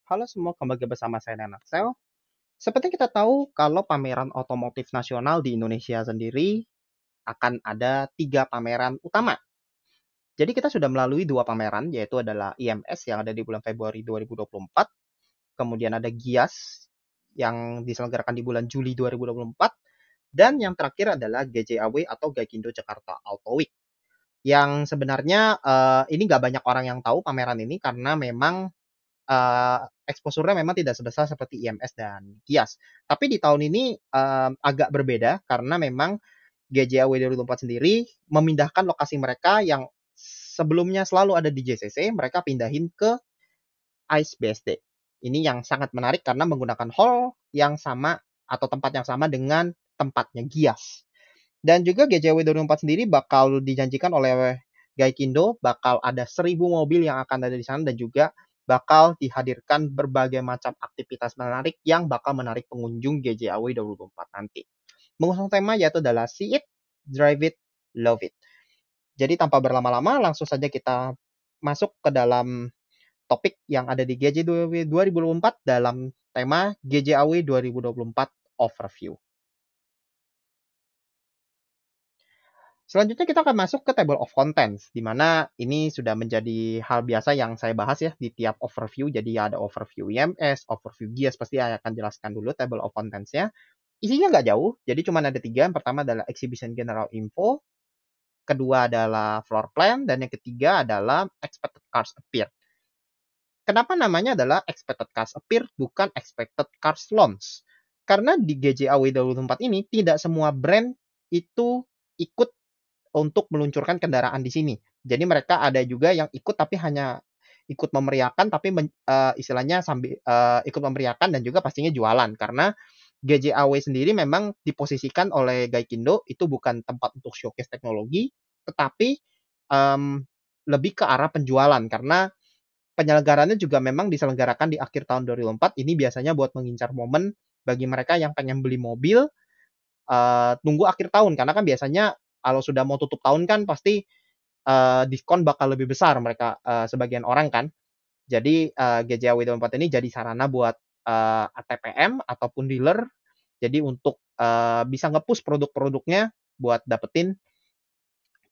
Halo semua, kembali lagi bersama saya Natsel. Seperti kita tahu, kalau pameran otomotif nasional di Indonesia sendiri akan ada 3 pameran utama. Jadi kita sudah melalui 2 pameran, yaitu adalah IMS yang ada di bulan Februari 2024, kemudian ada GIAS yang diselenggarakan di bulan Juli 2024, dan yang terakhir adalah GJAW atau Gaikindo Jakarta Auto Week. Yang sebenarnya ini nggak banyak orang yang tahu pameran ini karena memang exposure-nya memang tidak sebesar seperti IMS dan GIAS. Tapi di tahun ini agak berbeda karena memang GJAW 2024 sendiri memindahkan lokasi mereka yang sebelumnya selalu ada di JCC, mereka pindahin ke ICE BSD. Ini yang sangat menarik karena menggunakan hall yang sama atau tempat yang sama dengan tempatnya GIAS. Dan juga GJW 2004 sendiri bakal dijanjikan oleh Gaikindo, bakal ada 1.000 mobil yang akan ada di sana dan juga bakal dihadirkan berbagai macam aktivitas menarik yang bakal menarik pengunjung GJW 2024 nanti. Mengusung tema yaitu adalah See It, Drive It, Love It. Jadi tanpa berlama-lama langsung saja kita masuk ke dalam topik yang ada di GJW 2024 dalam tema GJAW 2024 Overview. Selanjutnya kita akan masuk ke table of contents, di mana ini sudah menjadi hal biasa yang saya bahas ya di tiap overview. Jadi ada overview IMS, overview GIAS, pasti saya akan jelaskan dulu table of contents-nya. Isinya nggak jauh, jadi cuma ada 3. Yang pertama adalah Exhibition General Info, kedua adalah Floor Plan, dan yang ketiga adalah Expected Cars Appear. Kenapa namanya adalah Expected Cars Appear, bukan Expected Cars Launch? Karena di GJAW 2024 ini, tidak semua brand itu ikut untuk meluncurkan kendaraan di sini. Jadi mereka ada juga yang ikut tapi hanya ikut memeriahkan tapi istilahnya sambil ikut memeriahkan dan juga pastinya jualan karena GJAW sendiri memang diposisikan oleh Gaikindo itu bukan tempat untuk showcase teknologi tetapi lebih ke arah penjualan karena penyelenggarannya juga memang diselenggarakan di akhir tahun 2004. Ini biasanya buat mengincar momen bagi mereka yang pengen beli mobil tunggu akhir tahun karena kan biasanya kalau sudah mau tutup tahun kan pasti diskon bakal lebih besar mereka sebagian orang kan. Jadi GJAW 2024 ini jadi sarana buat ATPM ataupun dealer. Jadi untuk bisa nge-push produk-produknya buat dapetin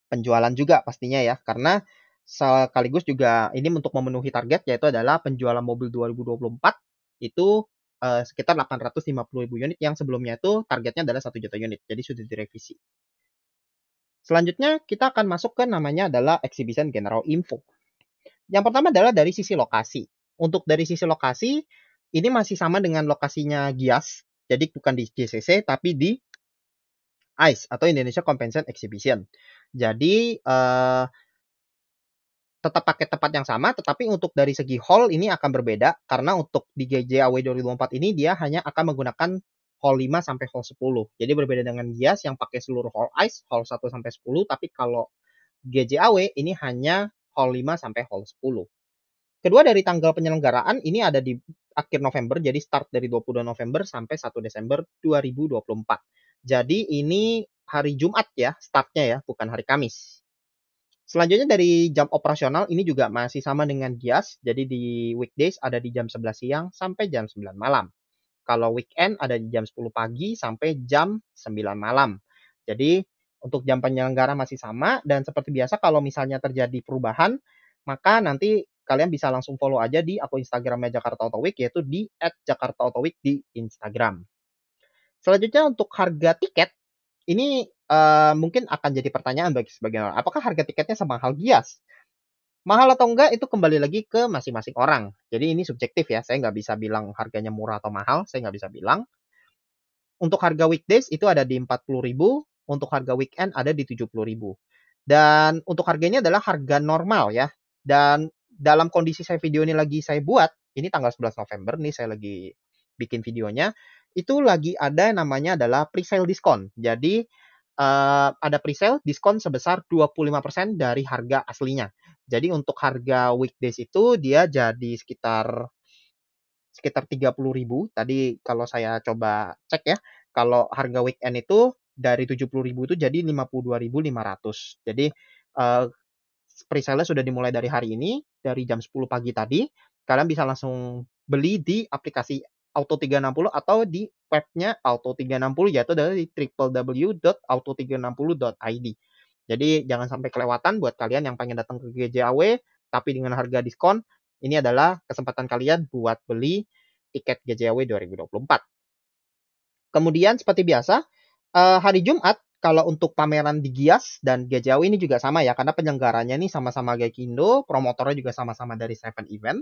penjualan juga pastinya ya. Karena sekaligus juga ini untuk memenuhi target yaitu adalah penjualan mobil 2024 itu sekitar 850.000 unit yang sebelumnya itu targetnya adalah 1 juta unit. Jadi sudah direvisi. Selanjutnya kita akan masuk ke namanya adalah Exhibition General Info. Yang pertama adalah dari sisi lokasi. Untuk dari sisi lokasi, ini masih sama dengan lokasinya GIAS. Jadi bukan di JCC, tapi di ICE atau Indonesia Convention Exhibition. Jadi tetap pakai tempat yang sama, tetapi untuk dari segi hall ini akan berbeda. Karena untuk di GJAW 2024 ini dia hanya akan menggunakan hall 5 sampai hall 10. Jadi berbeda dengan GIAS yang pakai seluruh hall ICE, hall 1 sampai 10, tapi kalau GJAW ini hanya hall 5 sampai hall 10. Kedua dari tanggal penyelenggaraan ini ada di akhir November, jadi start dari 22 November sampai 1 Desember 2024. Jadi ini hari Jumat ya startnya ya, bukan hari Kamis. Selanjutnya dari jam operasional ini juga masih sama dengan GIAS, jadi di weekdays ada di jam 11 siang sampai jam 9 malam. Kalau weekend ada di jam 10 pagi sampai jam 9 malam. Jadi untuk jam penyelenggara masih sama dan seperti biasa kalau misalnya terjadi perubahan maka nanti kalian bisa langsung follow aja di akun Instagramnya Jakarta Auto Week yaitu di @jakartaautoweek di Instagram. Selanjutnya untuk harga tiket ini mungkin akan jadi pertanyaan bagi sebagian orang. Apakah harga tiketnya semahal GIAS? Mahal atau enggak itu kembali lagi ke masing-masing orang. Jadi ini subjektif ya. Saya nggak bisa bilang harganya murah atau mahal. Saya nggak bisa bilang. Untuk harga weekdays itu ada di 40.000, untuk harga weekend ada di 70.000. Dan untuk harganya adalah harga normal ya. Dan dalam kondisi saya video ini lagi saya buat, ini tanggal 11 November nih saya lagi bikin videonya, itu lagi ada namanya adalah pre-sale diskon. Jadi ada pre-sale diskon sebesar 25% dari harga aslinya. Jadi untuk harga weekdays itu dia jadi sekitar 30.000. Tadi kalau saya coba cek ya, kalau harga weekend itu dari 70.000 itu jadi 52.500. Jadi pre-sale sudah dimulai dari hari ini, dari jam 10 pagi tadi. Kalian bisa langsung beli di aplikasi Auto360 atau di webnya Auto360, yaitu dari www.auto360.id. Jadi jangan sampai kelewatan buat kalian yang pengen datang ke GJAW tapi dengan harga diskon. Ini adalah kesempatan kalian buat beli tiket GJAW 2024. Kemudian seperti biasa, hari Jumat kalau untuk pameran di Gias dan GJAW ini juga sama ya, karena penyelenggaranya ini sama-sama Gaikindo, promotornya juga sama-sama dari Seven Event.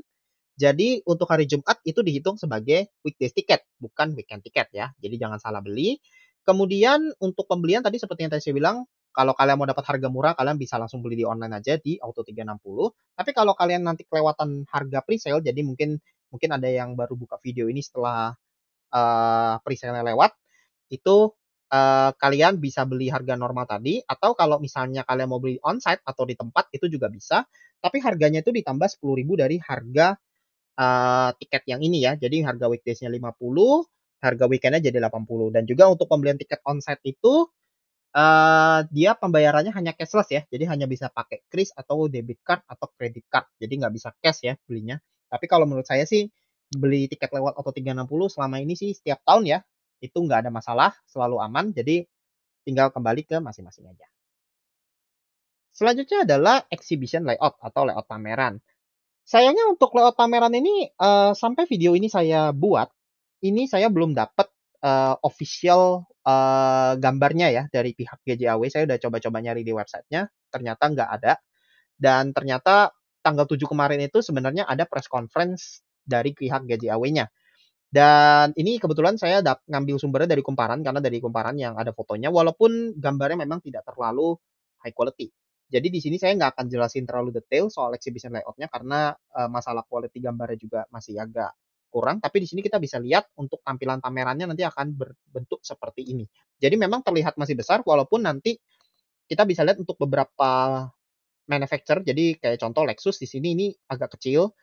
Jadi untuk hari Jumat itu dihitung sebagai weekdays tiket, bukan weekend tiket ya. Jadi jangan salah beli. Kemudian untuk pembelian tadi seperti yang tadi saya bilang, kalau kalian mau dapat harga murah, kalian bisa langsung beli di online aja di Auto360. Tapi kalau kalian nanti kelewatan harga pre-sale, jadi mungkin ada yang baru buka video ini setelah pre-sale lewat, itu kalian bisa beli harga normal tadi, atau kalau misalnya kalian mau beli onsite atau di tempat itu juga bisa, tapi harganya itu ditambah 10.000 dari harga tiket yang ini ya. Jadi harga weekdays-nya 50, harga weekend-nya jadi 80. Dan juga untuk pembelian tiket onsite itu dia pembayarannya hanya cashless ya. Jadi hanya bisa pakai kris atau debit card atau credit card. Jadi nggak bisa cash ya belinya. Tapi kalau menurut saya sih beli tiket lewat Auto360 selama ini sih setiap tahun ya, itu nggak ada masalah, selalu aman. Jadi tinggal kembali ke masing-masing aja. Selanjutnya adalah exhibition layout atau layout pameran. Sayangnya untuk layout pameran ini sampai video ini saya buat, ini saya belum dapat official gambarnya ya dari pihak GJAW. Saya udah coba-coba nyari di websitenya, ternyata nggak ada. Dan ternyata tanggal 7 kemarin itu sebenarnya ada press conference dari pihak GJAW-nya. Dan ini kebetulan saya ngambil sumbernya dari Kumparan, karena dari Kumparan yang ada fotonya, walaupun gambarnya memang tidak terlalu high quality. Jadi di sini saya nggak akan jelasin terlalu detail soal exhibition layout-nya, karena masalah quality gambarnya juga masih agak kurang. Tapi di sini kita bisa lihat untuk tampilan pamerannya nanti akan berbentuk seperti ini. Jadi memang terlihat masih besar, walaupun nanti kita bisa lihat untuk beberapa manufacturer. Jadi kayak contoh Lexus di sini ini agak kecil.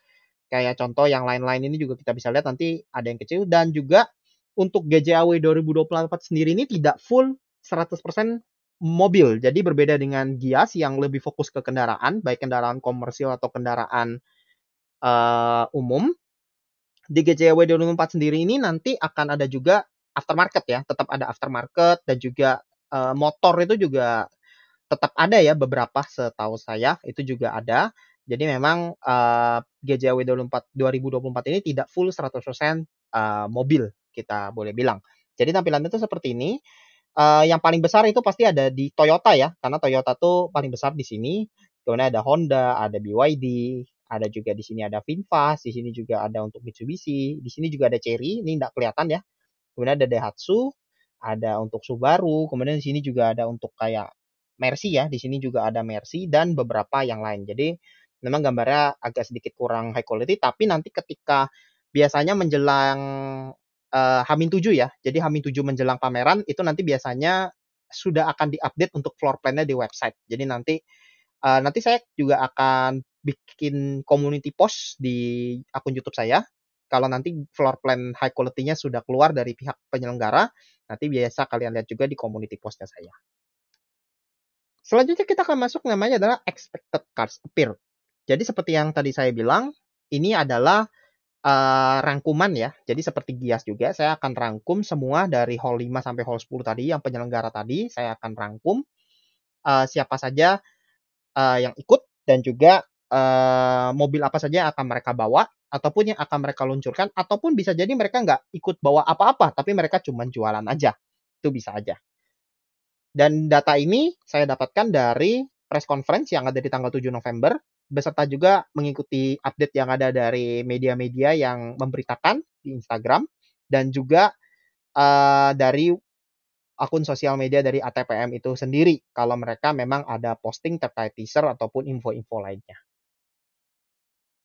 Kayak contoh yang lain-lain ini juga kita bisa lihat nanti ada yang kecil. Dan juga untuk GJAW 2024 sendiri ini tidak full 100% mobil. Jadi berbeda dengan Gias yang lebih fokus ke kendaraan, baik kendaraan komersil atau kendaraan umum. Di GJAW 2024 sendiri ini nanti akan ada juga aftermarket ya, tetap ada aftermarket, dan juga motor itu juga tetap ada ya, beberapa setahu saya itu juga ada. Jadi memang GJAW 2024 ini tidak full 100% mobil, kita boleh bilang. Jadi tampilannya itu seperti ini. Yang paling besar itu pasti ada di Toyota ya, karena Toyota tuh paling besar di sini. Kemudian ada Honda, ada BYD, ada juga di sini ada VinFast, di sini juga ada untuk Mitsubishi, di sini juga ada Chery, ini tidak kelihatan ya. Kemudian ada Daihatsu, ada untuk Subaru, kemudian di sini juga ada untuk kayak Mercy ya, di sini juga ada Mercy dan beberapa yang lain. Jadi memang gambarnya agak sedikit kurang high quality, tapi nanti ketika biasanya menjelang H-7 ya, jadi H-7 menjelang pameran itu nanti biasanya sudah akan diupdate untuk floor plan-nya di website. Jadi nanti saya juga akan bikin community post di akun YouTube saya. Kalau nanti floor plan high quality-nya sudah keluar dari pihak penyelenggara, nanti biasa kalian lihat juga di community post-nya saya. Selanjutnya kita akan masuk, namanya adalah expected cars appear. Jadi seperti yang tadi saya bilang, ini adalah rangkuman ya. Jadi seperti Gias juga, saya akan rangkum semua dari hall 5 sampai hall 10 tadi, yang penyelenggara tadi, saya akan rangkum siapa saja yang ikut, dan juga mobil apa saja yang akan mereka bawa, ataupun yang akan mereka luncurkan, ataupun bisa jadi mereka nggak ikut bawa apa-apa, tapi mereka cuma jualan aja. Itu bisa aja. Dan data ini saya dapatkan dari press conference yang ada di tanggal 7 November, beserta juga mengikuti update yang ada dari media-media yang memberitakan di Instagram, dan juga dari akun sosial media dari ATPM itu sendiri, kalau mereka memang ada posting terkait teaser ataupun info-info lainnya.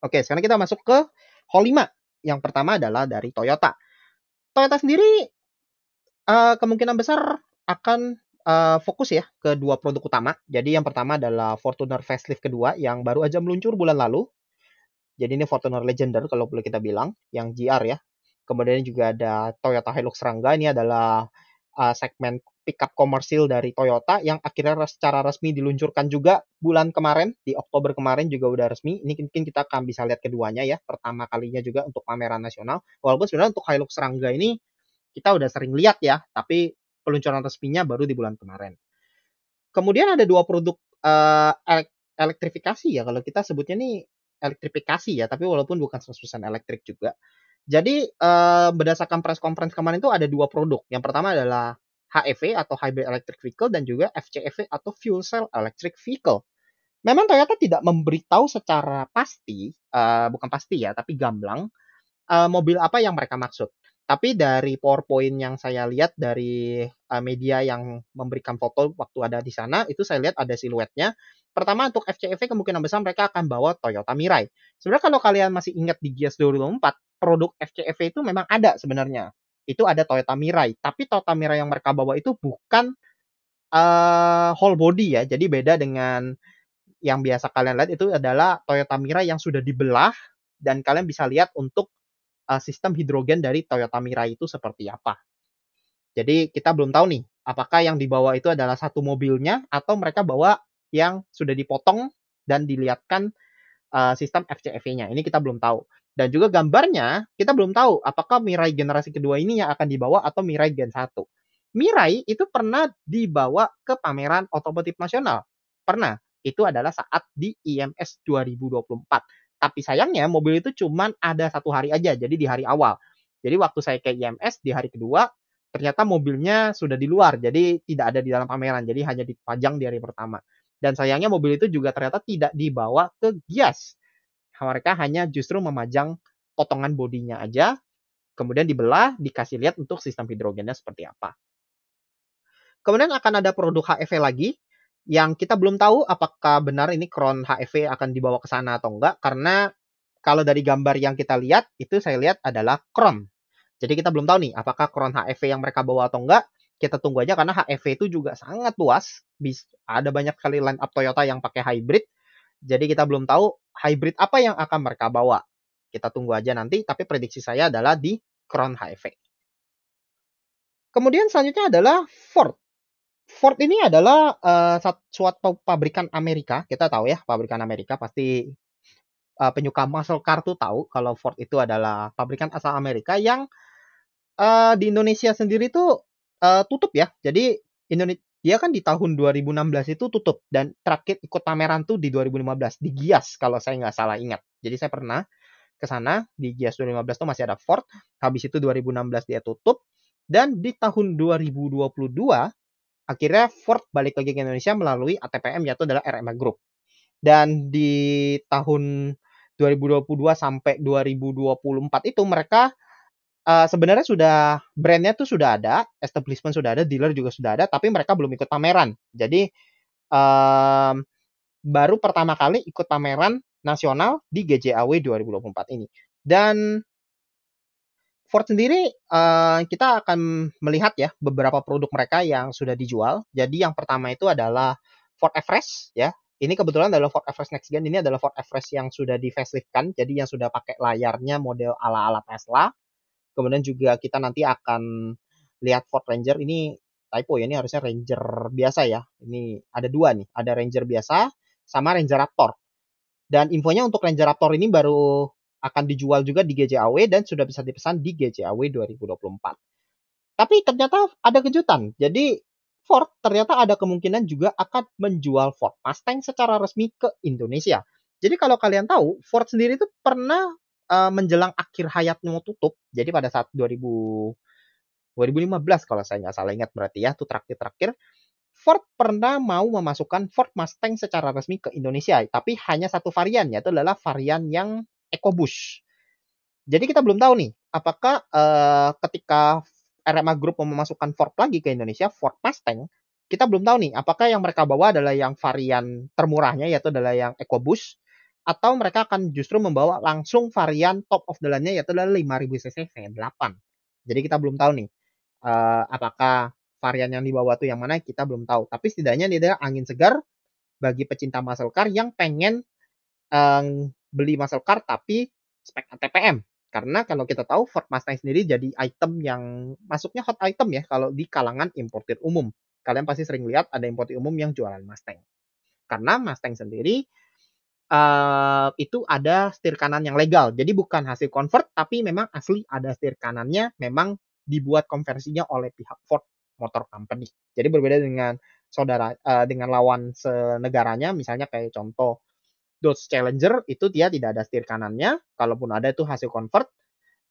Oke, sekarang kita masuk ke hall 5. Yang pertama adalah dari Toyota. Toyota sendiri kemungkinan besar akan fokus ya ke dua produk utama. Jadi yang pertama adalah Fortuner facelift kedua yang baru aja meluncur bulan lalu. Jadi ini Fortuner Legender kalau boleh kita bilang, yang GR ya. Kemudian juga ada Toyota Hilux Rangga, ini adalah segmen pickup komersil dari Toyota yang akhirnya secara resmi diluncurkan juga bulan kemarin, di Oktober kemarin juga udah resmi. Ini mungkin kita akan bisa lihat keduanya ya, pertama kalinya juga untuk pameran nasional. Walaupun sebenarnya untuk Hilux Rangga ini kita udah sering lihat ya, tapi peluncuran resminya baru di bulan kemarin. Kemudian ada dua produk elektrifikasi ya, kalau kita sebutnya nih elektrifikasi ya, tapi walaupun bukan 100% elektrik juga. Jadi berdasarkan press conference kemarin itu ada dua produk. Yang pertama adalah HEV atau Hybrid Electric Vehicle dan juga FCEV atau Fuel Cell Electric Vehicle. Memang Toyota tidak memberitahu secara pasti, bukan pasti ya, tapi gamblang, mobil apa yang mereka maksud. Tapi dari PowerPoint yang saya lihat dari media yang memberikan foto waktu ada di sana, itu saya lihat ada siluetnya. Pertama untuk FCEV kemungkinan besar mereka akan bawa Toyota Mirai. Sebenarnya kalau kalian masih ingat di Gias 2004, produk FCEV itu memang ada sebenarnya. Itu ada Toyota Mirai. Tapi Toyota Mirai yang mereka bawa itu bukan whole body ya. Jadi beda dengan yang biasa kalian lihat itu adalah Toyota Mirai yang sudah dibelah dan kalian bisa lihat untuk sistem hidrogen dari Toyota Mirai itu seperti apa. Jadi kita belum tahu nih, apakah yang dibawa itu adalah satu mobilnya atau mereka bawa yang sudah dipotong dan dilihatkan sistem FCEV-nya. Ini kita belum tahu. Dan juga gambarnya kita belum tahu apakah Mirai generasi kedua ini yang akan dibawa atau Mirai Gen 1. Mirai itu pernah dibawa ke pameran otomotif nasional. Pernah. Itu adalah saat di IMS 2024. Tapi sayangnya mobil itu cuma ada satu hari aja, jadi di hari awal. Jadi waktu saya ke IMS di hari kedua, ternyata mobilnya sudah di luar, jadi tidak ada di dalam pameran, jadi hanya dipajang di hari pertama. Dan sayangnya mobil itu juga ternyata tidak dibawa ke Gias. Mereka hanya justru memajang potongan bodinya aja, kemudian dibelah, dikasih lihat untuk sistem hidrogennya seperti apa. Kemudian akan ada produk HEV lagi, yang kita belum tahu apakah benar ini Crown HEV akan dibawa ke sana atau enggak, karena kalau dari gambar yang kita lihat, itu saya lihat adalah Crown. Jadi kita belum tahu nih, apakah Crown HEV yang mereka bawa atau enggak, kita tunggu aja karena HEV itu juga sangat luas. Ada banyak sekali line up Toyota yang pakai hybrid, jadi kita belum tahu hybrid apa yang akan mereka bawa. Kita tunggu aja nanti, tapi prediksi saya adalah di Crown HEV. Kemudian selanjutnya adalah Ford. Ford ini adalah suatu pabrikan Amerika. Kita tahu ya, pabrikan Amerika pasti penyuka muscle car tuh tahu kalau Ford itu adalah pabrikan asal Amerika yang di Indonesia sendiri tuh tutup ya. Jadi dia kan di tahun 2016 itu tutup dan terakhir ikut pameran tuh di 2015 di Gias kalau saya nggak salah ingat. Jadi saya pernah ke sana di Gias 2015 tuh masih ada Ford. Habis itu 2016 dia tutup dan di tahun 2022 akhirnya Ford balik lagi ke Indonesia melalui ATPM yaitu adalah RMA Group. Dan di tahun 2022 sampai 2024 itu mereka sebenarnya sudah brandnya tuh sudah ada, establishment sudah ada, dealer juga sudah ada, tapi mereka belum ikut pameran. Jadi baru pertama kali ikut pameran nasional di GJAW 2024 ini. Dan Ford sendiri kita akan melihat ya beberapa produk mereka yang sudah dijual. Jadi yang pertama itu adalah Ford Everest ya. Ini kebetulan adalah Ford Everest Next Gen. Ini adalah Ford Everest yang sudah di faceliftkan, jadi yang sudah pakai layarnya model ala-ala Tesla. Kemudian juga kita nanti akan lihat Ford Ranger ini typo ya, ini harusnya Ranger biasa ya. Ini ada dua nih, ada Ranger biasa sama Ranger Raptor. Dan infonya untuk Ranger Raptor ini baru akan dijual juga di GJAW dan sudah bisa dipesan di GJAW 2024. Tapi ternyata ada kejutan. Jadi Ford ternyata ada kemungkinan juga akan menjual Ford Mustang secara resmi ke Indonesia. Jadi kalau kalian tahu, Ford sendiri itu pernah menjelang akhir hayatnya mau tutup. Jadi pada saat 2015 kalau saya nggak salah ingat berarti ya, itu terakhir-terakhir. Ford pernah mau memasukkan Ford Mustang secara resmi ke Indonesia, tapi hanya satu varian, yaitu adalah varian yang EcoBoost. Jadi kita belum tahu nih, apakah ketika RMA Group mau memasukkan Ford lagi ke Indonesia, Ford Mustang, kita belum tahu nih, apakah yang mereka bawa adalah yang varian termurahnya, yaitu adalah yang EcoBoost, atau mereka akan justru membawa langsung varian top of the line-nya, yaitu adalah 5000 cc V8. Jadi kita belum tahu nih, apakah varian yang dibawa tuh yang mana, kita belum tahu. Tapi setidaknya ini adalah angin segar bagi pecinta muscle car yang pengen beli muscle car tapi spek ATPM. Karena kalau kita tahu Ford Mustang sendiri jadi item yang masuknya hot item ya kalau di kalangan importir umum. Kalian pasti sering lihat ada importir umum yang jualan Mustang. Karena Mustang sendiri itu ada setir kanan yang legal. Jadi bukan hasil convert, tapi memang asli ada setir kanannya, memang dibuat konversinya oleh pihak Ford Motor Company. Jadi berbeda dengan dengan lawan senegaranya, misalnya kayak contoh Dodge Challenger itu dia tidak ada setir kanannya, kalaupun ada itu hasil convert.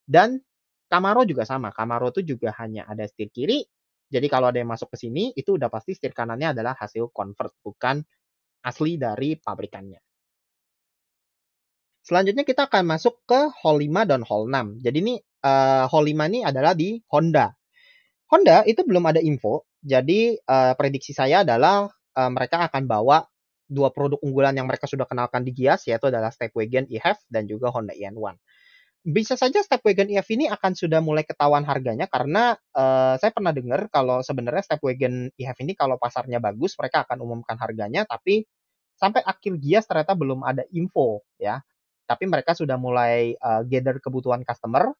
Dan Camaro juga sama, Camaro itu juga hanya ada setir kiri. Jadi kalau ada yang masuk ke sini, itu udah pasti setir kanannya adalah hasil convert, bukan asli dari pabrikannya. Selanjutnya kita akan masuk ke Hall 5 dan Hall 6. Jadi ini Hall 5 ini adalah di Honda. Honda itu belum ada info. Jadi prediksi saya adalah mereka akan bawa dua produk unggulan yang mereka sudah kenalkan di Gias, yaitu adalah Stepwagon e-Have dan juga Honda Eon1. Bisa saja Stepwagon e-Have ini akan sudah mulai ketahuan harganya karena saya pernah dengar kalau sebenarnya Stepwagon e-Have ini kalau pasarnya bagus mereka akan umumkan harganya, tapi sampai akhir Gias ternyata belum ada info ya. Tapi mereka sudah mulai gather kebutuhan customer.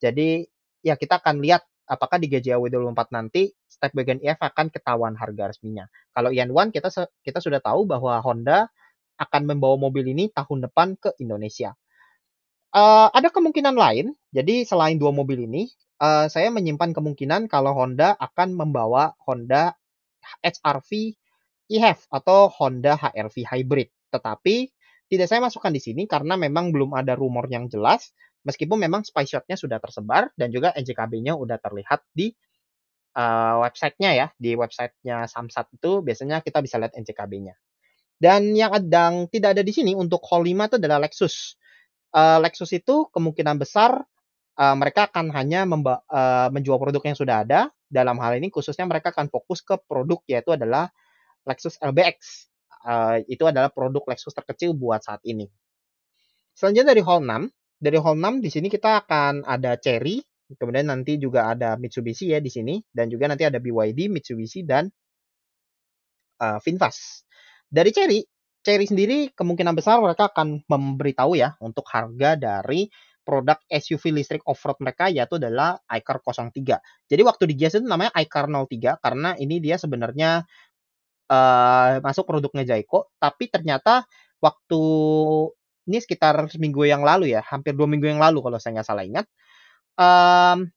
Jadi ya kita akan lihat apakah di GJAW 24 nanti Stepwagon e-Have akan ketahuan harga resminya. Kalau Eon1 kita sudah tahu bahwa Honda akan membawa mobil ini tahun depan ke Indonesia. Ada kemungkinan lain. Jadi selain dua mobil ini, saya menyimpan kemungkinan kalau Honda akan membawa Honda HR-V e-Have atau Honda HR-V Hybrid. Tetapi tidak saya masukkan di sini karena memang belum ada rumor yang jelas. Meskipun memang spyshot-nya sudah tersebar dan juga NJKB-nya udah terlihat di website-nya ya. Di website-nya Samsat itu biasanya kita bisa lihat NJKB-nya. Dan yang tidak ada di sini untuk Hall 5 itu adalah Lexus. Lexus itu kemungkinan besar mereka akan hanya menjual produk yang sudah ada. Dalam hal ini khususnya mereka akan fokus ke produk yaitu adalah Lexus LBX. Itu adalah produk Lexus terkecil buat saat ini. Selanjutnya dari Hall 6. Dari Hall 6 di sini kita akan ada Chery, kemudian nanti juga ada Mitsubishi ya di sini, dan juga nanti ada BYD, Mitsubishi, dan VinFast. Dari Chery sendiri kemungkinan besar mereka akan memberitahu ya untuk harga dari produk SUV listrik off-road mereka yaitu adalah iCar 03. Jadi waktu di Gias itu namanya iCar 03 karena ini dia sebenarnya masuk produknya Jayco, tapi ternyata waktu ini sekitar seminggu yang lalu ya, hampir 2 minggu yang lalu kalau saya nggak salah ingat,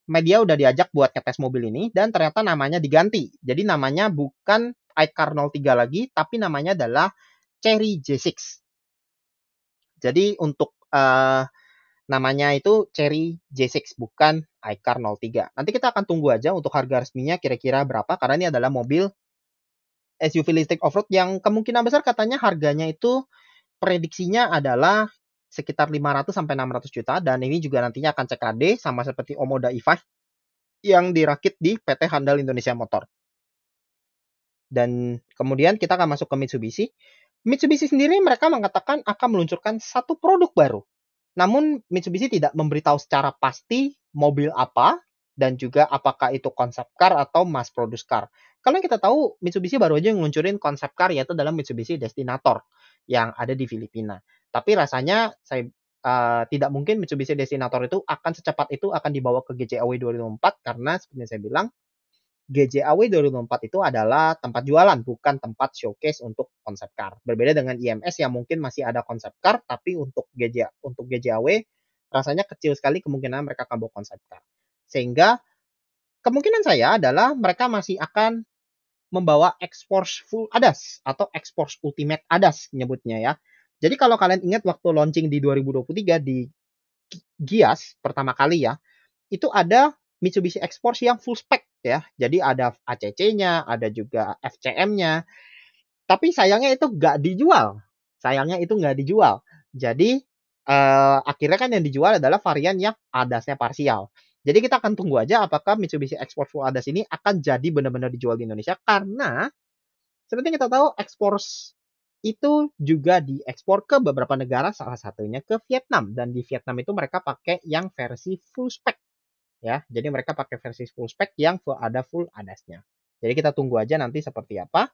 media udah diajak buat ngetes mobil ini dan ternyata namanya diganti. Jadi namanya bukan iCar 03 lagi, tapi namanya adalah Chery J6. Jadi untuk namanya itu Chery J6 bukan iCar 03. Nanti kita akan tunggu aja untuk harga resminya kira-kira berapa karena ini adalah mobil SUV listrik off-road yang kemungkinan besar katanya harganya itu prediksinya adalah sekitar 500 sampai 600 juta dan ini juga nantinya akan CKD sama seperti Omoda e-5 yang dirakit di PT Handal Indonesia Motor. Dan kemudian kita akan masuk ke Mitsubishi. Mitsubishi sendiri mereka mengatakan akan meluncurkan satu produk baru. Namun Mitsubishi tidak memberitahu secara pasti mobil apa dan juga apakah itu konsep car atau mass produce car. Kalau kita tahu Mitsubishi baru aja ngeluncurin konsep car yaitu dalam Mitsubishi Destinator yang ada di Filipina. Tapi rasanya saya tidak mungkin Mitsubishi Destinator itu akan secepat itu akan dibawa ke GJAW 2004 karena seperti yang saya bilang GJAW 2004 itu adalah tempat jualan, bukan tempat showcase untuk konsep car. Berbeda dengan IMS yang mungkin masih ada konsep car, tapi untuk GJAW rasanya kecil sekali kemungkinan mereka akan bawa konsep car. Sehingga kemungkinan saya adalah mereka masih akan membawa X-Force Full ADAS atau X-Force Ultimate ADAS nyebutnya ya. Jadi kalau kalian ingat waktu launching di 2023 di Gias pertama kali ya, itu ada Mitsubishi X-Force yang full spec ya. Jadi ada ACC-nya, ada juga FCM-nya. Tapi sayangnya itu nggak dijual. Jadi akhirnya kan yang dijual adalah varian yang ADAS-nya parsial. Jadi kita akan tunggu aja apakah Mitsubishi X-Force Full ADAS ini akan jadi benar-benar dijual di Indonesia karena seperti kita tahu X-Force itu juga diekspor ke beberapa negara, salah satunya ke Vietnam. Dan di Vietnam itu mereka pakai yang versi full spec ya. Jadi mereka pakai versi full spec yang ada full ADAS-nya. Jadi kita tunggu aja nanti seperti apa.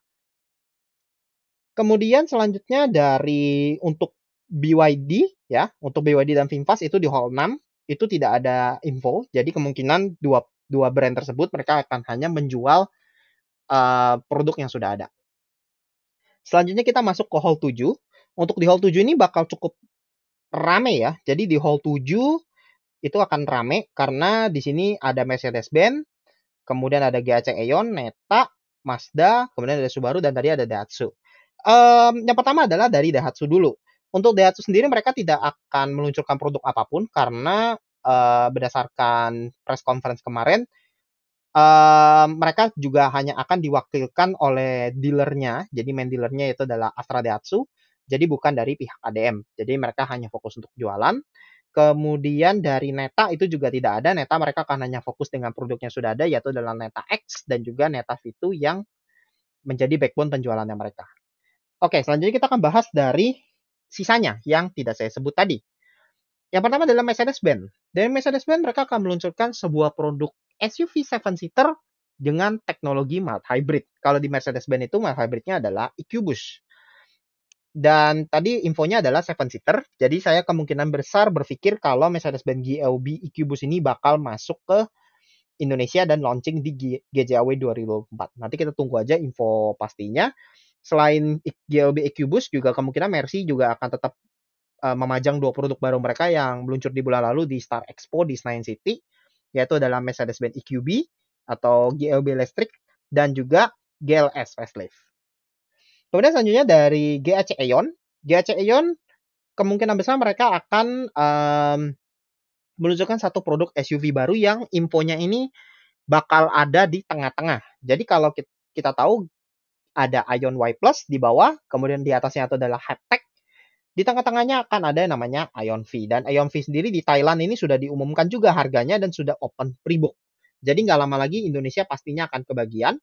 Kemudian selanjutnya dari untuk BYD ya, untuk BYD dan VinFast itu di Hall 6. itu tidak ada info. Jadi kemungkinan dua brand tersebut mereka akan hanya menjual produk yang sudah ada. Selanjutnya kita masuk ke hall 7. Untuk di hall 7 ini bakal cukup rame ya. Jadi di hall 7 itu akan rame karena di sini ada Mercedes-Benz, kemudian ada GAC Aeon, Neta, Mazda, kemudian ada Subaru, dan tadi ada Daihatsu. Yang pertama adalah dari Daihatsu dulu. Untuk Daihatsu sendiri mereka tidak akan meluncurkan produk apapun karena berdasarkan press conference kemarin, mereka juga hanya akan diwakilkan oleh dealernya. Jadi main dealernya itu adalah Astra Daihatsu. Jadi bukan dari pihak ADM. Jadi mereka hanya fokus untuk jualan. Kemudian dari Neta itu juga tidak ada. Neta mereka akan hanya fokus dengan produk yang sudah ada, yaitu adalah Neta X dan juga Neta V2 yang menjadi backbone penjualannya mereka. Oke, selanjutnya kita akan bahas dari sisanya yang tidak saya sebut tadi. Yang pertama adalah Mercedes-Benz. Dari Mercedes-Benz mereka akan meluncurkan sebuah produk SUV 7-seater dengan teknologi mild hybrid. Kalau di Mercedes-Benz itu mild hybridnya adalah EQBoost. Dan tadi infonya adalah 7-seater, jadi saya kemungkinan besar berpikir kalau Mercedes-Benz GLB EQBoost ini bakal masuk ke Indonesia dan launching di GJAW 2024. Nanti kita tunggu aja info pastinya. Selain GLB EQBoost, juga kemungkinan Mercy juga akan tetap memajang dua produk baru mereka yang meluncur di bulan lalu di Star Expo di Senayan City, yaitu adalah Mercedes-Benz EQB atau GLB Electric dan juga GLS Facelift. Kemudian selanjutnya dari GAC Aeon. GAC Aeon kemungkinan besar mereka akan meluncurkan satu produk SUV baru yang infonya ini bakal ada di tengah-tengah. Jadi kalau kita tahu ada Ion Y Plus di bawah, kemudian di atasnya itu adalah Haptech. Di tengah-tengahnya akan ada yang namanya Ion V. Dan Ion V sendiri di Thailand ini sudah diumumkan juga harganya dan sudah open pre-book. Jadi nggak lama lagi Indonesia pastinya akan kebagian.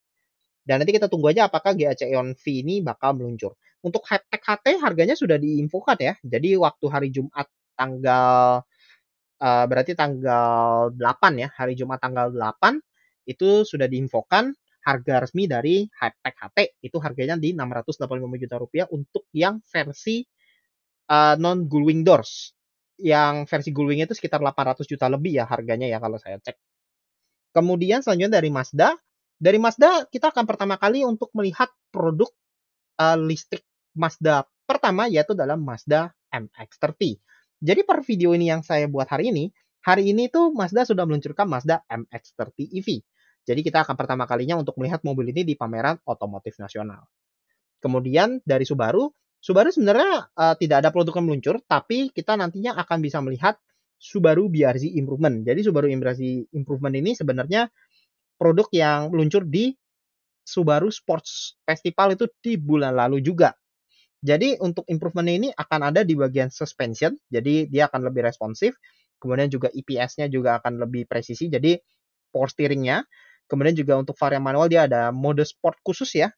Dan nanti kita tunggu aja apakah GAC Aeon V ini bakal meluncur. Untuk Haptech HT harganya sudah diinfokan ya. Jadi waktu hari Jumat tanggal berarti tanggal 8 ya, hari Jumat tanggal 8 itu sudah diinfokan harga resmi dari Haptech HT itu harganya di 685 juta rupiah untuk yang versi non gullwing doors. Yang versi gullwing itu sekitar 800 juta lebih ya harganya ya kalau saya cek. Kemudian selanjutnya dari Mazda. Dari Mazda kita akan pertama kali untuk melihat produk listrik Mazda pertama yaitu dalam Mazda MX-30. Jadi per video ini yang saya buat hari ini tuh Mazda sudah meluncurkan Mazda MX-30 EV. Jadi kita akan pertama kalinya untuk melihat mobil ini di pameran otomotif nasional. Kemudian dari Subaru sebenarnya tidak ada produk yang meluncur, tapi kita nantinya akan bisa melihat Subaru BRZ Improvement. Jadi Subaru BRZ Improvement ini sebenarnya produk yang meluncur di Subaru Sports Festival itu di bulan lalu juga. Jadi untuk improvement ini akan ada di bagian suspension, jadi dia akan lebih responsif. Kemudian juga EPS-nya juga akan lebih presisi, jadi power steering-nya. Kemudian juga untuk varian manual dia ada mode sport khusus ya,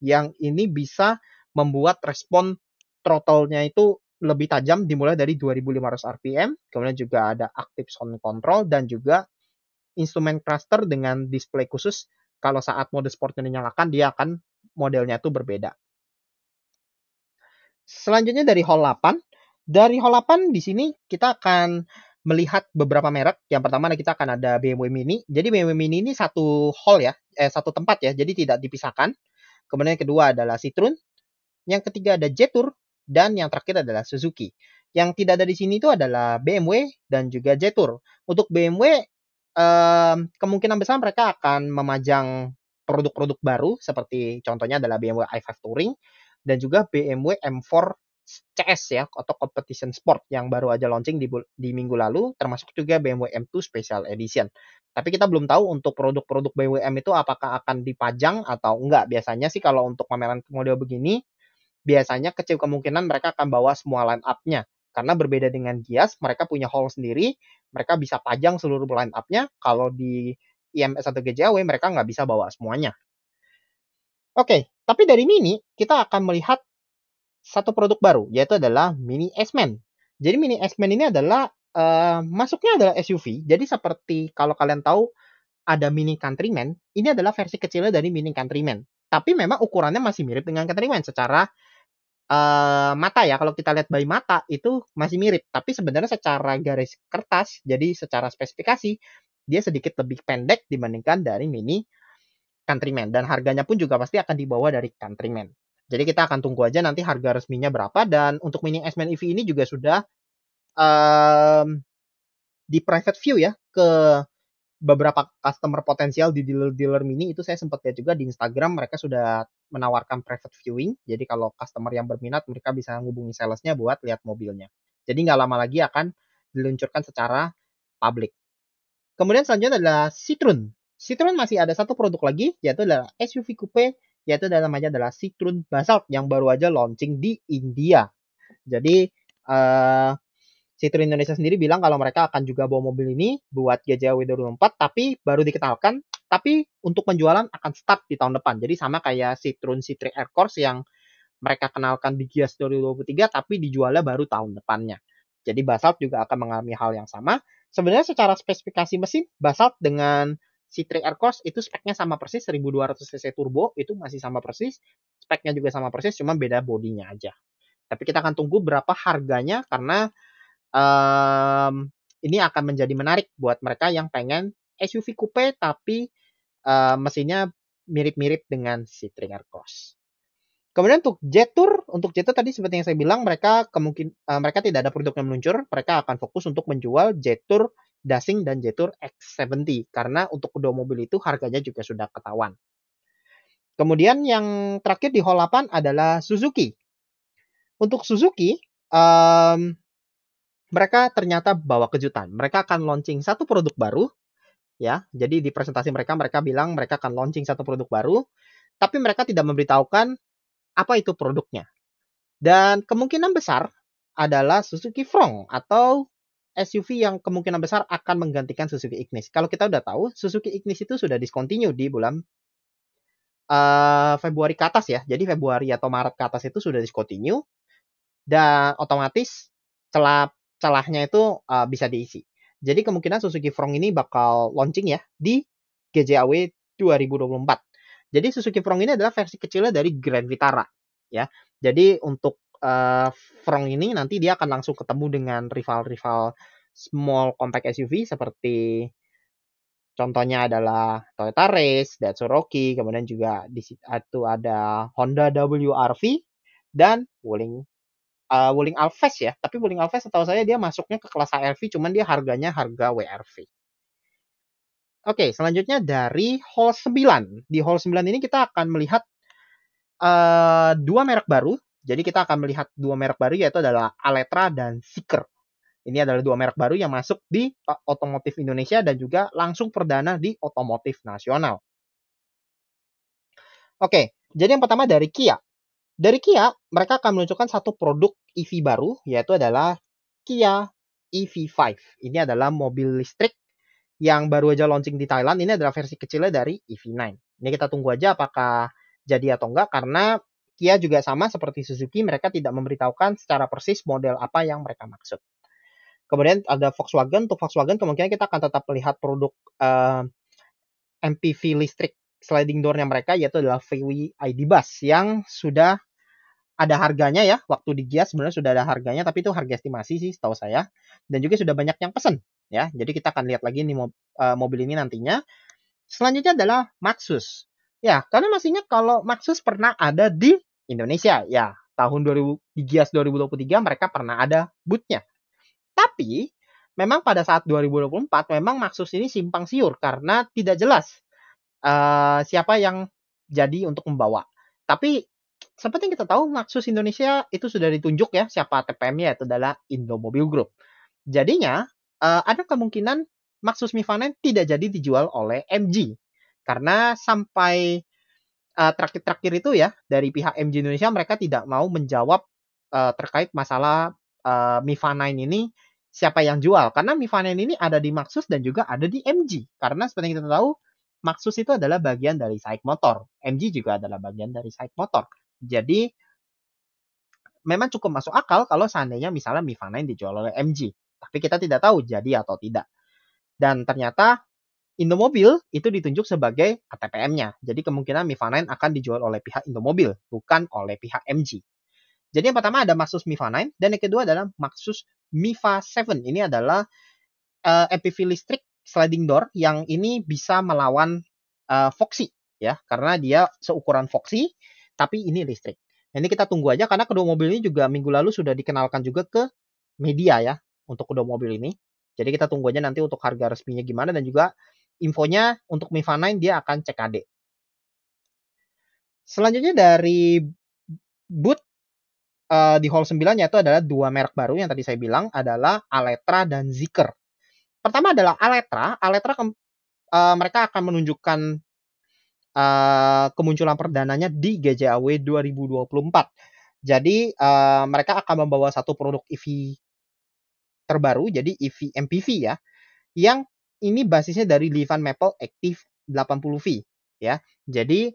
yang ini bisa membuat respon throttle-nya itu lebih tajam dimulai dari 2500 RPM. Kemudian juga ada active sound control dan juga instrumen cluster dengan display khusus. Kalau saat mode sportnya dinyalakan, dia akan modelnya itu berbeda. Selanjutnya dari hall 8. Dari hall 8 di sini kita akan melihat beberapa merek. Yang pertama kita akan ada BMW Mini. Jadi BMW Mini ini satu hall ya, satu tempat ya, jadi tidak dipisahkan. Kemudian yang kedua adalah Citroen. Yang ketiga ada Jetour dan yang terakhir adalah Suzuki. Yang tidak ada di sini itu adalah BMW dan juga Jetour. Untuk BMW kemungkinan besar mereka akan memajang produk-produk baru seperti contohnya adalah BMW i5 Touring dan juga BMW M4 CS ya atau Competition Sport yang baru aja launching di minggu lalu, termasuk juga BMW M2 Special Edition. Tapi kita belum tahu untuk produk-produk BMW M itu apakah akan dipajang atau enggak. Biasanya sih kalau untuk pameran model begini biasanya kecil kemungkinan mereka akan bawa semua line up-nya. Karena berbeda dengan Gias, mereka punya hall sendiri, mereka bisa pajang seluruh line up-nya. Kalau di IMS atau GJAW, mereka nggak bisa bawa semuanya. Oke, tapi dari Mini, kita akan melihat satu produk baru, yaitu adalah Mini S-Man. Jadi Mini S-Man ini adalah, masuknya adalah SUV. Jadi seperti kalau kalian tahu, ada Mini Countryman, ini adalah versi kecilnya dari Mini Countryman. Tapi memang ukurannya masih mirip dengan Countryman secara mata ya, kalau kita lihat by mata itu masih mirip, tapi sebenarnya secara garis kertas, jadi secara spesifikasi dia sedikit lebih pendek dibandingkan dari Mini Countryman, dan harganya pun juga pasti akan di bawah dari Countryman. Jadi kita akan tunggu aja nanti harga resminya berapa. Dan untuk Mini S-Man EV ini juga sudah di private view ya ke beberapa customer potensial di dealer-dealer Mini. Itu saya sempat lihat juga di Instagram, mereka sudah menawarkan private viewing. Jadi kalau customer yang berminat, mereka bisa menghubungi salesnya buat lihat mobilnya. Jadi nggak lama lagi akan diluncurkan secara publik. Kemudian selanjutnya adalah Citroen. Citroen masih ada satu produk lagi, yaitu adalah SUV coupe, yaitu namanya adalah Citroen Basalt yang baru aja launching di India. Jadi Citroen Indonesia sendiri bilang kalau mereka akan juga bawa mobil ini buat GJW 2024, tapi baru dikenalkan. Tapi untuk penjualan akan start di tahun depan. Jadi sama kayak Citroen C3 Aircross yang mereka kenalkan di Gias 2023, tapi dijualnya baru tahun depannya. Jadi Basalt juga akan mengalami hal yang sama. Sebenarnya secara spesifikasi mesin, Basalt dengan C3 Aircross itu speknya sama persis, 1200 cc turbo, itu masih sama persis. Speknya juga sama persis, cuma beda bodinya aja. Tapi kita akan tunggu berapa harganya, karena ini akan menjadi menarik buat mereka yang pengen SUV coupe tapi mesinnya mirip-mirip dengan C3 Aircross. Kemudian untuk Jetour tadi seperti yang saya bilang, mereka tidak ada produk yang meluncur, mereka akan fokus untuk menjual Jetour Dashing dan Jetour X70 karena untuk kedua mobil itu harganya juga sudah ketahuan. Kemudian yang terakhir di Hall 8 adalah Suzuki. Untuk Suzuki, mereka ternyata bawa kejutan. Mereka akan launching satu produk baru, ya. Jadi di presentasi mereka bilang mereka akan launching satu produk baru, tapi mereka tidak memberitahukan apa itu produknya. Dan kemungkinan besar adalah Suzuki Frontr atau SUV yang kemungkinan besar akan menggantikan Suzuki Ignis. Kalau kita udah tahu, Suzuki Ignis itu sudah discontinue di bulan Februari ke atas ya. Jadi Februari atau Maret ke atas itu sudah discontinue, dan otomatis celahnya itu bisa diisi. Jadi kemungkinan Suzuki Frontr ini bakal launching ya di GJAW 2024. Jadi Suzuki Frontr ini adalah versi kecilnya dari Grand Vitara ya. Jadi untuk Frontr ini nanti dia akan langsung ketemu dengan rival-rival small compact SUV seperti contohnya adalah Toyota Race, Daihatsu Rocky, kemudian juga di situ ada Honda WRV dan Wuling Alphest ya. Tapi Wuling Alphest setahu saya dia masuknya ke kelas HRV, cuman dia harganya harga WRV. Oke, selanjutnya dari Hall 9. Di Hall 9 ini kita akan melihat dua merek baru. Jadi kita akan melihat dua merek baru, yaitu adalah Aletra dan Zeekr. Ini adalah dua merek baru yang masuk di otomotif Indonesia dan juga langsung perdana di otomotif nasional. Oke, jadi yang pertama dari Kia. Dari Kia, mereka akan meluncurkan satu produk EV baru, yaitu adalah Kia EV5. Ini adalah mobil listrik yang baru aja launching di Thailand. Ini adalah versi kecilnya dari EV9. Ini kita tunggu aja apakah jadi atau enggak, karena Kia juga sama seperti Suzuki, mereka tidak memberitahukan secara persis model apa yang mereka maksud. Kemudian ada Volkswagen. Untuk Volkswagen kemungkinan kita akan tetap melihat produk MPV listrik sliding door-nya mereka, yaitu adalah VW ID Buzz yang sudah ada harganya ya. Waktu di Gias sebenarnya sudah ada harganya, tapi itu harga estimasi sih setahu saya. Dan juga sudah banyak yang pesen ya. Jadi kita akan lihat lagi nih mobil ini nantinya. Selanjutnya adalah Maxus. Ya, karena masih ingat kalau Maxus pernah ada di Indonesia ya. Tahun 2000 di Gias 2023 mereka pernah ada booth-nya. Tapi memang pada saat 2024 memang Maxus ini simpang siur karena tidak jelas siapa yang jadi untuk membawa. Tapi seperti yang kita tahu, Maxus Indonesia itu sudah ditunjuk ya siapa TPM-nya, itu adalah Indomobil Group. Jadinya ada kemungkinan Maxus MIFA9 tidak jadi dijual oleh MG karena sampai terakhir-terakhir itu ya dari pihak MG Indonesia mereka tidak mau menjawab terkait masalah MIFA9 ini siapa yang jual, karena MIFA9 ini ada di Maxus dan juga ada di MG. Karena seperti yang kita tahu, Maxus itu adalah bagian dari SAIC Motor, MG juga adalah bagian dari SAIC Motor. Jadi memang cukup masuk akal kalau seandainya misalnya MIFA9 dijual oleh MG, tapi kita tidak tahu jadi atau tidak. Dan ternyata Indomobil itu ditunjuk sebagai ATPM-nya. Jadi kemungkinan MIFA9 akan dijual oleh pihak Indomobil, bukan oleh pihak MG. Jadi yang pertama ada Maxus Mifa 9 dan yang kedua adalah Maxus Mifa 7. Ini adalah MPV listrik sliding door yang ini bisa melawan Foxy ya, karena dia seukuran Foxy tapi ini listrik. Nah, ini kita tunggu aja karena kedua mobil ini juga minggu lalu sudah dikenalkan juga ke media ya untuk kedua mobil ini. Jadi kita tunggu aja nanti untuk harga resminya gimana dan juga infonya untuk Mifa 9 dia akan CKD. Selanjutnya dari booth di Hall 9 yaitu adalah dua merek baru yang tadi saya bilang adalah Aletra dan Zeekr. Pertama adalah Aletra. Aletra mereka akan menunjukkan kemunculan perdananya di GJAW 2024. Jadi mereka akan membawa satu produk EV terbaru, jadi EV MPV ya, yang ini basisnya dari Livent Maple Active 80V ya. Jadi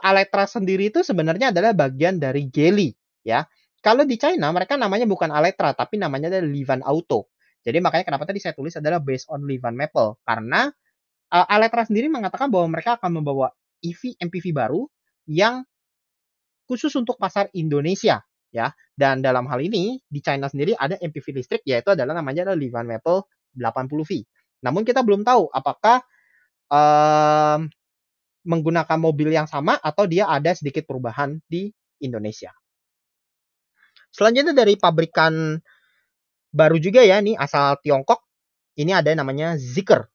Aletra sendiri itu sebenarnya adalah bagian dari Geely ya. Kalau di China mereka namanya bukan Aletra tapi namanya adalah Livent Auto. Jadi makanya kenapa tadi saya tulis adalah based on Livent Maple karena Aletra sendiri mengatakan bahwa mereka akan membawa EV MPV baru yang khusus untuk pasar Indonesia ya. Dan dalam hal ini di China sendiri ada MPV listrik yaitu adalah namanya adalah Livent Maple 80V. Namun kita belum tahu apakah menggunakan mobil yang sama atau dia ada sedikit perubahan di Indonesia. Selanjutnya dari pabrikan baru juga ya, nih asal Tiongkok. Ini ada namanya Zeekr.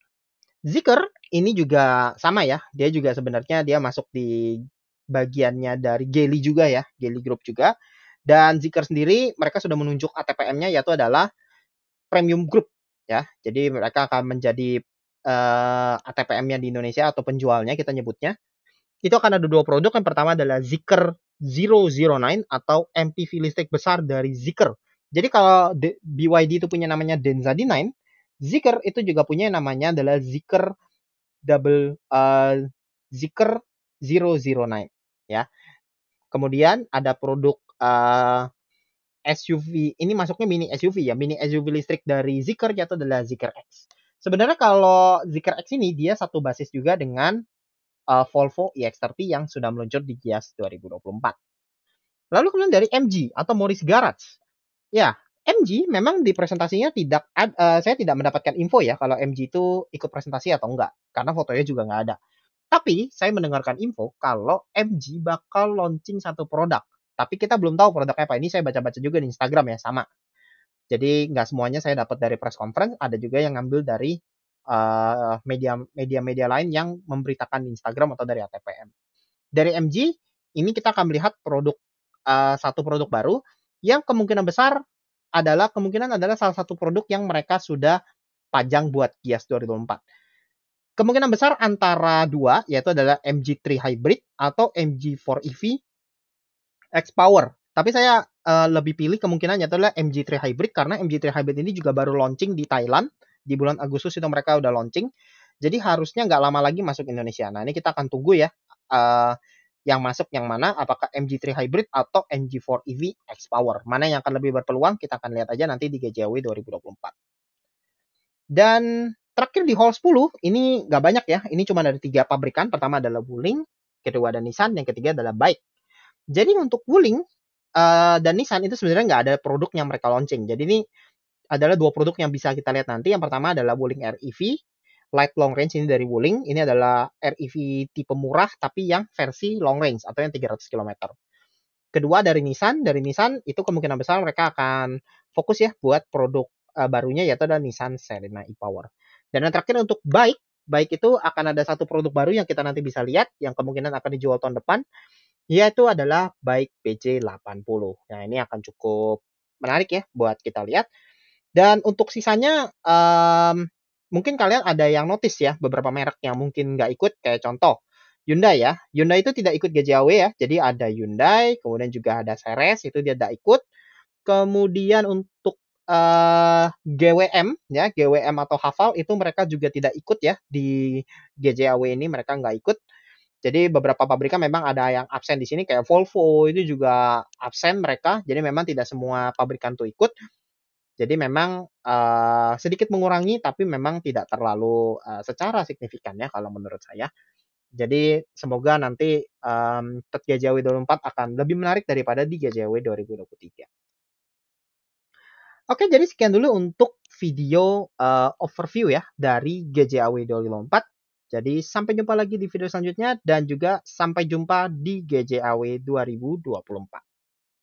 Zeekr ini juga sama ya, dia juga sebenarnya dia masuk di bagiannya dari Geely juga ya, Geely Group juga. Dan Zeekr sendiri mereka sudah menunjuk ATPM-nya yaitu adalah Premium Group ya. Jadi mereka akan menjadi ATPM-nya di Indonesia atau penjualnya kita nyebutnya. Itu akan ada dua produk. Yang pertama adalah Zeekr 009 atau MPV listrik besar dari Zeekr. Jadi kalau BYD itu punya namanya Denza D9, Zeekr itu juga punya namanya adalah Zeekr Zeekr 009 ya. Kemudian ada produk SUV, ini masuknya mini SUV ya, mini SUV listrik dari Zeekr yaitu adalah Zeekr X. Sebenarnya kalau Zeekr X ini dia satu basis juga dengan Volvo EX30 yang sudah meluncur di Gias 2024. Lalu kemudian dari MG atau Morris Garage. Ya, MG memang di presentasinya saya tidak mendapatkan info ya kalau MG itu ikut presentasi atau enggak, karena fotonya juga nggak ada. Tapi saya mendengarkan info kalau MG bakal launching satu produk. Tapi kita belum tahu produknya apa. Ini saya baca-baca juga di Instagram ya, sama. Jadi nggak semuanya saya dapat dari press conference, ada juga yang ngambil dari media-media lain yang memberitakan di Instagram atau dari ATPM. Dari MG, ini kita akan melihat satu produk baru yang kemungkinan besar adalah salah satu produk yang mereka sudah pajang buat Gias 2024. Kemungkinan besar antara dua, yaitu adalah MG3 Hybrid atau MG4 EV X Power. Tapi saya lebih pilih kemungkinannya adalah MG3 Hybrid karena MG3 Hybrid ini juga baru launching di Thailand. Di bulan Agustus itu mereka udah launching. Jadi harusnya nggak lama lagi masuk Indonesia. Nah ini kita akan tunggu ya. Yang masuk yang mana, apakah MG3 Hybrid atau MG4 EV X Power. Mana yang akan lebih berpeluang, kita akan lihat aja nanti di GJW 2024. Dan terakhir di Hall 10, ini nggak banyak ya. Ini cuma dari 3 pabrikan. Pertama adalah Wuling, kedua ada Nissan, yang ketiga adalah BAIC. Jadi untuk Wuling dan Nissan itu sebenarnya nggak ada produk yang mereka launching. Jadi ini adalah 2 produk yang bisa kita lihat nanti. Yang pertama adalah Wuling REV, Light Long Range ini dari Wuling. Ini adalah REV tipe murah tapi yang versi long range atau yang 300 km. Kedua dari Nissan itu kemungkinan besar mereka akan fokus ya buat produk barunya yaitu adalah Nissan Serena e-Power. Dan yang terakhir untuk BAIC itu akan ada satu produk baru yang kita nanti bisa lihat yang kemungkinan akan dijual tahun depan, yaitu adalah BAIC BJ80. Nah ini akan cukup menarik ya buat kita lihat. Dan untuk sisanya mungkin kalian ada yang notice ya beberapa merek yang mungkin nggak ikut, kayak contoh Hyundai ya. Hyundai itu tidak ikut GJAW ya. Jadi ada Hyundai, kemudian juga ada Ceres itu dia tidak ikut. Kemudian untuk GWM ya, GWM atau Haval itu mereka juga tidak ikut ya di GJAW ini, mereka nggak ikut. Jadi beberapa pabrikan memang ada yang absen di sini kayak Volvo itu juga absen mereka. Jadi memang tidak semua pabrikan tuh ikut. Jadi memang sedikit mengurangi tapi memang tidak terlalu secara signifikan ya kalau menurut saya. Jadi semoga nanti GJAW 2024 akan lebih menarik daripada di GJAW 2023. Oke, jadi sekian dulu untuk video overview ya dari GJAW 2024. Jadi sampai jumpa lagi di video selanjutnya dan juga sampai jumpa di GJAW 2024.